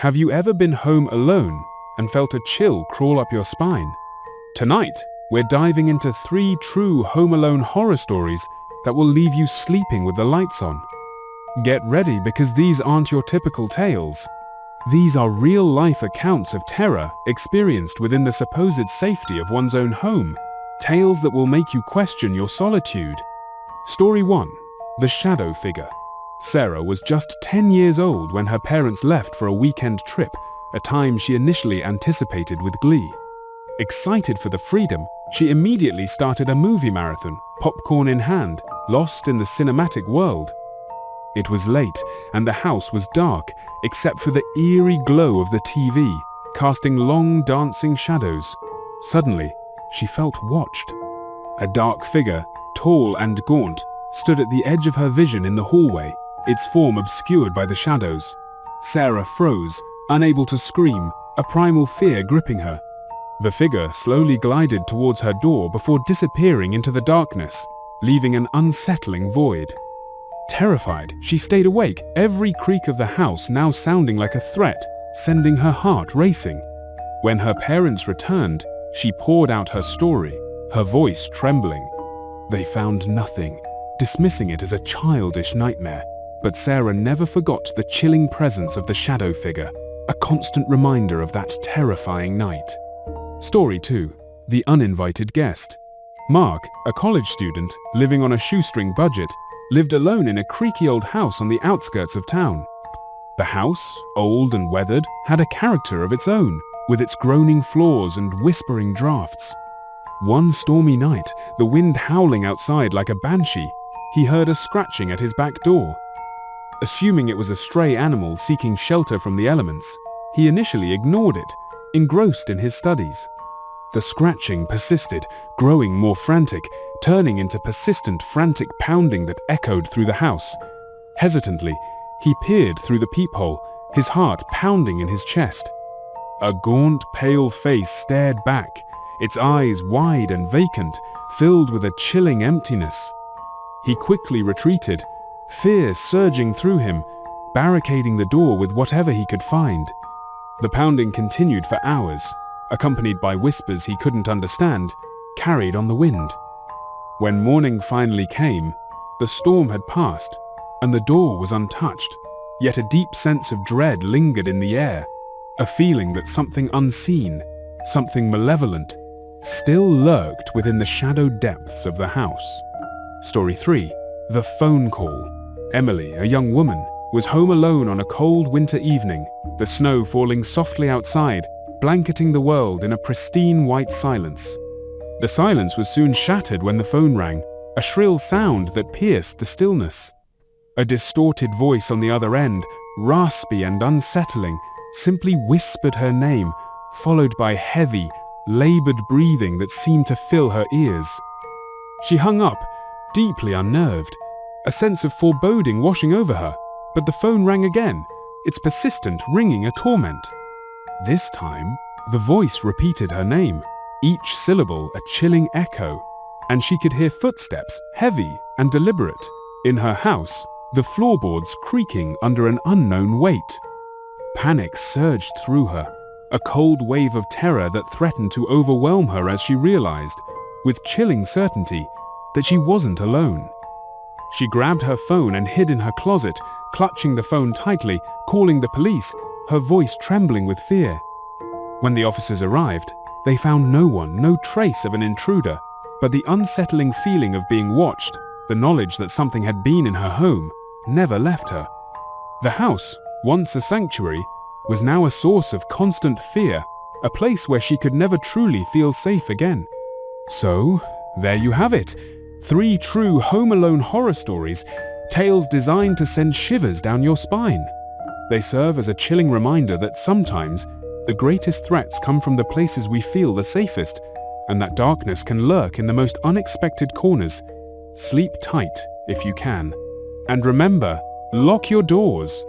Have you ever been home alone and felt a chill crawl up your spine? Tonight, we're diving into 3 true Home Alone horror stories that will leave you sleeping with the lights on. Get ready, because these aren't your typical tales. These are real-life accounts of terror experienced within the supposed safety of one's own home. Tales that will make you question your solitude. Story 1. The Shadow Figure. Sarah was just 10 years old when her parents left for a weekend trip, a time she initially anticipated with glee. Excited for the freedom, she immediately started a movie marathon, popcorn in hand, lost in the cinematic world. It was late, and the house was dark, except for the eerie glow of the TV, casting long dancing shadows. Suddenly, she felt watched. A dark figure, tall and gaunt, stood at the edge of her vision in the hallway, its form obscured by the shadows. Sarah froze, unable to scream, a primal fear gripping her. The figure slowly glided towards her door before disappearing into the darkness, leaving an unsettling void. Terrified, she stayed awake, every creak of the house now sounding like a threat, sending her heart racing. When her parents returned, she poured out her story, her voice trembling. They found nothing, dismissing it as a childish nightmare. But Sarah never forgot the chilling presence of the shadow figure, a constant reminder of that terrifying night. Story 2. The Uninvited Guest. Mark, a college student living on a shoestring budget, lived alone in a creaky old house on the outskirts of town. The house, old and weathered, had a character of its own, with its groaning floors and whispering drafts. One stormy night, the wind howling outside like a banshee, he heard a scratching at his back door. Assuming it was a stray animal seeking shelter from the elements, he initially ignored it, engrossed in his studies. The scratching persisted, growing more frantic, turning into persistent, frantic pounding that echoed through the house. Hesitantly, he peered through the peephole, his heart pounding in his chest. A gaunt, pale face stared back, its eyes wide and vacant, filled with a chilling emptiness. He quickly retreated, fear surging through him, barricading the door with whatever he could find. The pounding continued for hours, accompanied by whispers he couldn't understand, carried on the wind. When morning finally came, the storm had passed, and the door was untouched, yet a deep sense of dread lingered in the air, a feeling that something unseen, something malevolent, still lurked within the shadowed depths of the house. Story 3. The Phone Call. Emily, a young woman, was home alone on a cold winter evening, the snow falling softly outside, blanketing the world in a pristine white silence. The silence was soon shattered when the phone rang, a shrill sound that pierced the stillness. A distorted voice on the other end, raspy and unsettling, simply whispered her name, followed by heavy, labored breathing that seemed to fill her ears. She hung up, deeply unnerved, a sense of foreboding washing over her, but the phone rang again, its persistent ringing a torment. This time, the voice repeated her name, each syllable a chilling echo, and she could hear footsteps, heavy and deliberate, in her house, the floorboards creaking under an unknown weight. Panic surged through her, a cold wave of terror that threatened to overwhelm her as she realized, with chilling certainty, that she wasn't alone. She grabbed her phone and hid in her closet, clutching the phone tightly, calling the police, her voice trembling with fear. When the officers arrived, they found no one, no trace of an intruder, but the unsettling feeling of being watched, the knowledge that something had been in her home, never left her. The house, once a sanctuary, was now a source of constant fear, a place where she could never truly feel safe again. So, there you have it. 3 true Home Alone horror stories, tales designed to send shivers down your spine. They serve as a chilling reminder that sometimes the greatest threats come from the places we feel the safest, and that darkness can lurk in the most unexpected corners. Sleep tight if you can. And remember, lock your doors.